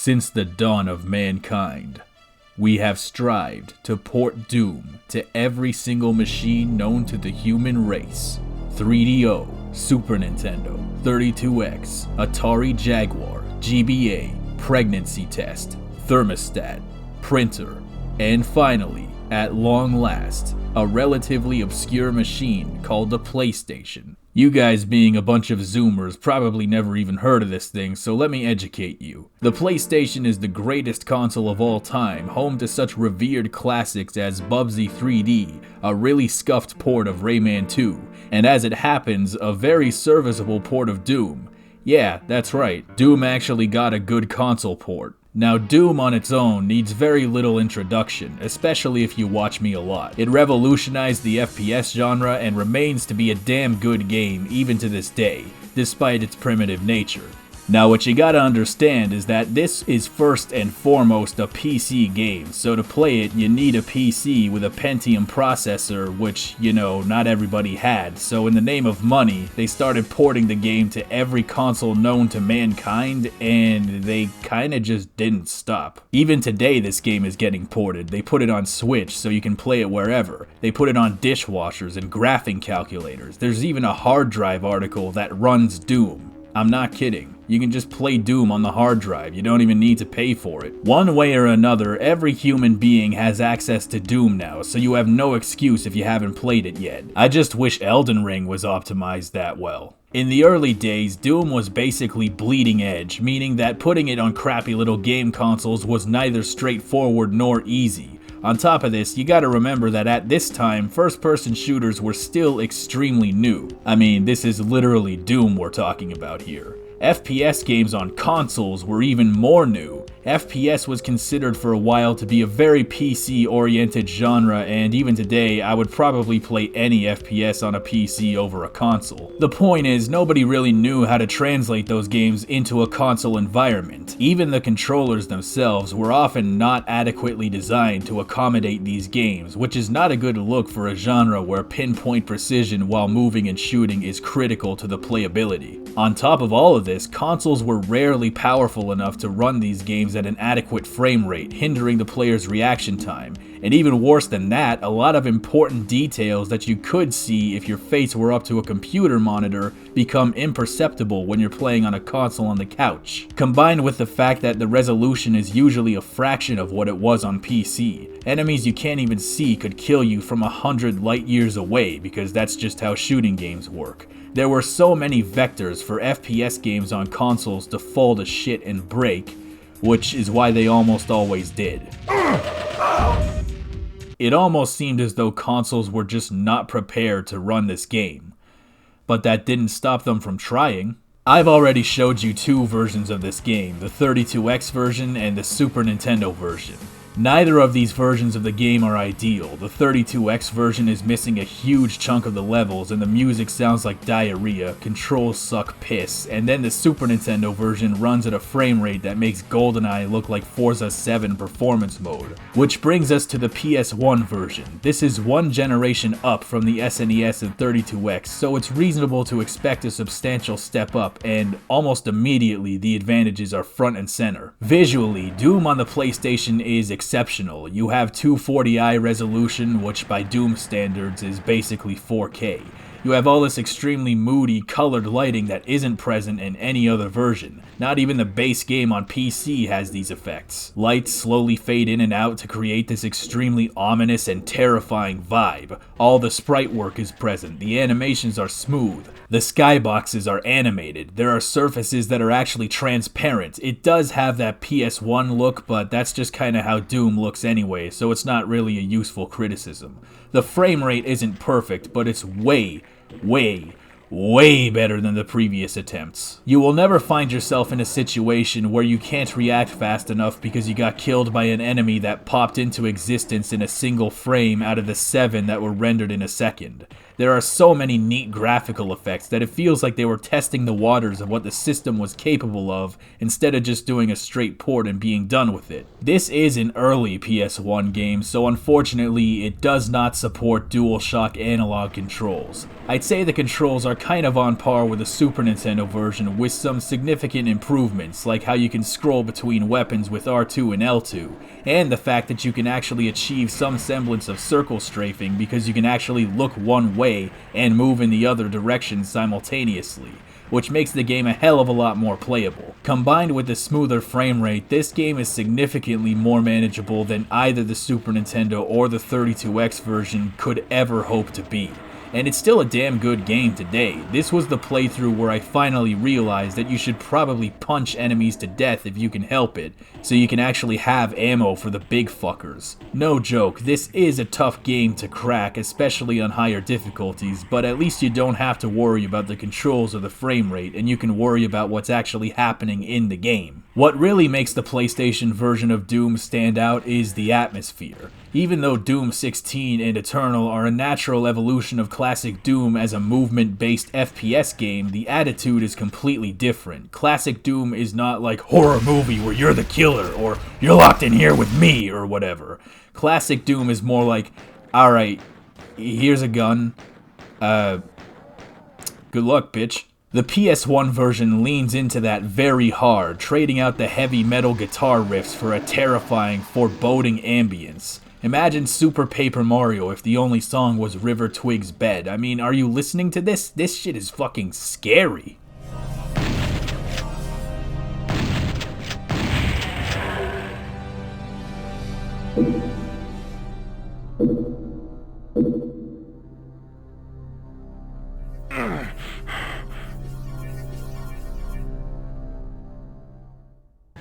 Since the dawn of mankind, we have strived to port Doom to every single machine known to the human race. 3DO, Super Nintendo, 32X, Atari Jaguar, GBA, pregnancy test, thermostat, printer, and finally, at long last, a relatively obscure machine called the PlayStation. You guys being a bunch of Zoomers probably never even heard of this thing, so let me educate you. The PlayStation is the greatest console of all time, home to such revered classics as Bubsy 3D, a really scuffed port of Rayman 2, and as it happens, a very serviceable port of Doom. Yeah, that's right, Doom actually got a good console port. Now, Doom on its own needs very little introduction, especially if you watch me a lot. It revolutionized the FPS genre and remains to be a damn good game even to this day, despite its primitive nature. Now, what you gotta understand is that this is first and foremost a PC game, so to play it, you need a PC with a Pentium processor, which, you know, not everybody had, so in the name of money, they started porting the game to every console known to mankind, and they kinda just didn't stop. Even today, this game is getting ported. They put it on Switch, so you can play it wherever. They put it on dishwashers and graphing calculators. There's even a hard drive article that runs Doom. I'm not kidding. You can just play Doom on the hard drive, you don't even need to pay for it. One way or another, every human being has access to Doom now, so you have no excuse if you haven't played it yet. I just wish Elden Ring was optimized that well. In the early days, Doom was basically bleeding edge, meaning that putting it on crappy little game consoles was neither straightforward nor easy. On top of this, you gotta remember that at this time, first-person shooters were still extremely new. I mean, this is literally Doom we're talking about here. FPS games on consoles were even more new. FPS was considered for a while to be a very PC-oriented genre, and even today, I would probably play any FPS on a PC over a console. The point is, nobody really knew how to translate those games into a console environment. Even the controllers themselves were often not adequately designed to accommodate these games, which is not a good look for a genre where pinpoint precision while moving and shooting is critical to the playability. On top of all of this, consoles were rarely powerful enough to run these games at an adequate frame rate, hindering the player's reaction time. And even worse than that, a lot of important details that you could see if your face were up to a computer monitor become imperceptible when you're playing on a console on the couch. Combined with the fact that the resolution is usually a fraction of what it was on PC. Enemies you can't even see could kill you from 100 light years away, because that's just how shooting games work. There were so many vectors for FPS games on consoles to fall to shit and break, which is why they almost always did. It almost seemed as though consoles were just not prepared to run this game. But that didn't stop them from trying. I've already showed you two versions of this game, the 32X version and the Super Nintendo version. Neither of these versions of the game are ideal. The 32X version is missing a huge chunk of the levels and the music sounds like diarrhea, controls suck piss, and then the Super Nintendo version runs at a frame rate that makes GoldenEye look like Forza 7 performance mode. Which brings us to the PS1 version. This is one generation up from the SNES and 32X, so it's reasonable to expect a substantial step up, and almost immediately the advantages are front and center. Visually, Doom on the PlayStation is exceptional. You have 240i resolution, which by Doom standards is basically 4K. You have all this extremely moody, colored lighting that isn't present in any other version. Not even the base game on PC has these effects. Lights slowly fade in and out to create this extremely ominous and terrifying vibe. All the sprite work is present, the animations are smooth, the skyboxes are animated, there are surfaces that are actually transparent. It does have that PS1 look, but that's just kinda how Doom looks anyway, so it's not really a useful criticism. The frame rate isn't perfect, but it's way better than the previous attempts. You will never find yourself in a situation where you can't react fast enough because you got killed by an enemy that popped into existence in a single frame out of the 7 that were rendered in a second. There are so many neat graphical effects that it feels like they were testing the waters of what the system was capable of instead of just doing a straight port and being done with it. This is an early PS1 game, so unfortunately it does not support DualShock analog controls. I'd say the controls are kind of on par with the Super Nintendo version with some significant improvements, like how you can scroll between weapons with R2 and L2, and the fact that you can actually achieve some semblance of circle strafing because you can actually look one way and move in the other direction simultaneously, which makes the game a hell of a lot more playable. Combined with the smoother frame rate, this game is significantly more manageable than either the Super Nintendo or the 32X version could ever hope to be. And it's still a damn good game today. This was the playthrough where I finally realized that you should probably punch enemies to death if you can help it, so you can actually have ammo for the big fuckers. No joke, this is a tough game to crack, especially on higher difficulties, but at least you don't have to worry about the controls or the frame rate, and you can worry about what's actually happening in the game. What really makes the PlayStation version of Doom stand out is the atmosphere. Even though Doom 16 and Eternal are a natural evolution of classic Doom as a movement-based FPS game, the attitude is completely different. Classic Doom is not like horror movie where you're the killer, or you're locked in here with me, or whatever. Classic Doom is more like, alright, here's a gun, good luck, bitch. The PS1 version leans into that very hard, trading out the heavy metal guitar riffs for a terrifying, foreboding ambience. Imagine Super Paper Mario if the only song was River Twig's Bed. I mean, are you listening to this? This shit is fucking scary.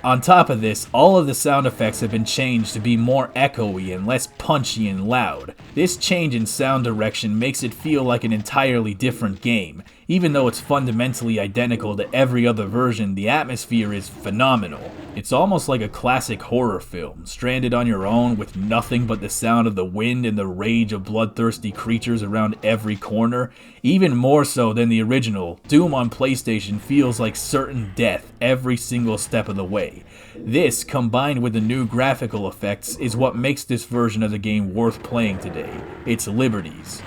On top of this, all of the sound effects have been changed to be more echoey and less punchy and loud. This change in sound direction makes it feel like an entirely different game. Even though it's fundamentally identical to every other version, the atmosphere is phenomenal. It's almost like a classic horror film, stranded on your own with nothing but the sound of the wind and the rage of bloodthirsty creatures around every corner. Even more so than the original, Doom on PlayStation feels like certain death every single step of the way. This, combined with the new graphical effects, is what makes this version of the game worth playing today. Its liberties.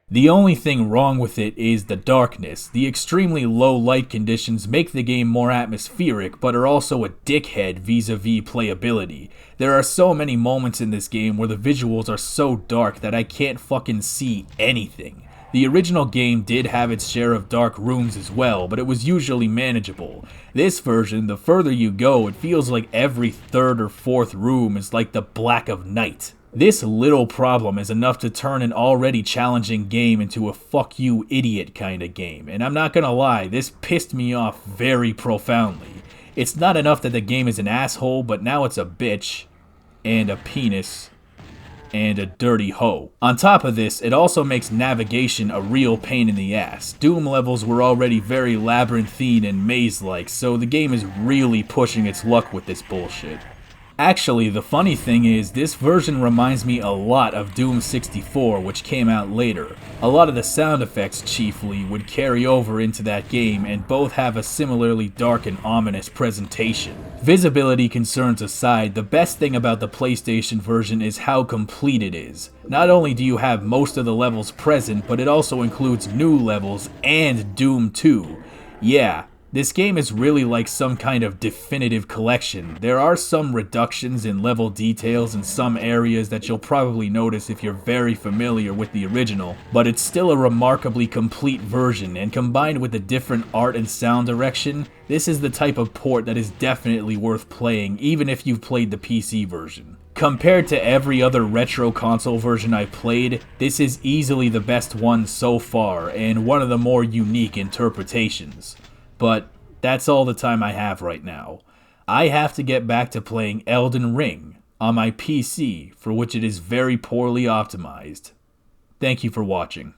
The only thing wrong with it is the darkness. The extremely low light conditions make the game more atmospheric, but are also a dickhead vis-a-vis playability. There are so many moments in this game where the visuals are so dark that I can't fucking see anything. The original game did have its share of dark rooms as well, but it was usually manageable. This version, the further you go, it feels like every third or fourth room is like the Black of Night. This little problem is enough to turn an already challenging game into a fuck you idiot kind of game, and I'm not gonna lie, this pissed me off very profoundly. It's not enough that the game is an asshole, but now it's a bitch, and a penis, and a dirty hoe. On top of this, it also makes navigation a real pain in the ass. Doom levels were already very labyrinthine and maze-like, so the game is really pushing its luck with this bullshit. Actually, the funny thing is, this version reminds me a lot of Doom 64, which came out later. A lot of the sound effects, chiefly, would carry over into that game, and both have a similarly dark and ominous presentation. Visibility concerns aside, the best thing about the PlayStation version is how complete it is. Not only do you have most of the levels present, but it also includes new levels and Doom 2. Yeah. This game is really like some kind of definitive collection. There are some reductions in level details in some areas that you'll probably notice if you're very familiar with the original, but it's still a remarkably complete version, and combined with the different art and sound direction, this is the type of port that is definitely worth playing even if you've played the PC version. Compared to every other retro console version I've played, this is easily the best one so far, and one of the more unique interpretations. But that's all the time I have right now. I have to get back to playing Elden Ring on my PC, for which it is very poorly optimized. Thank you for watching.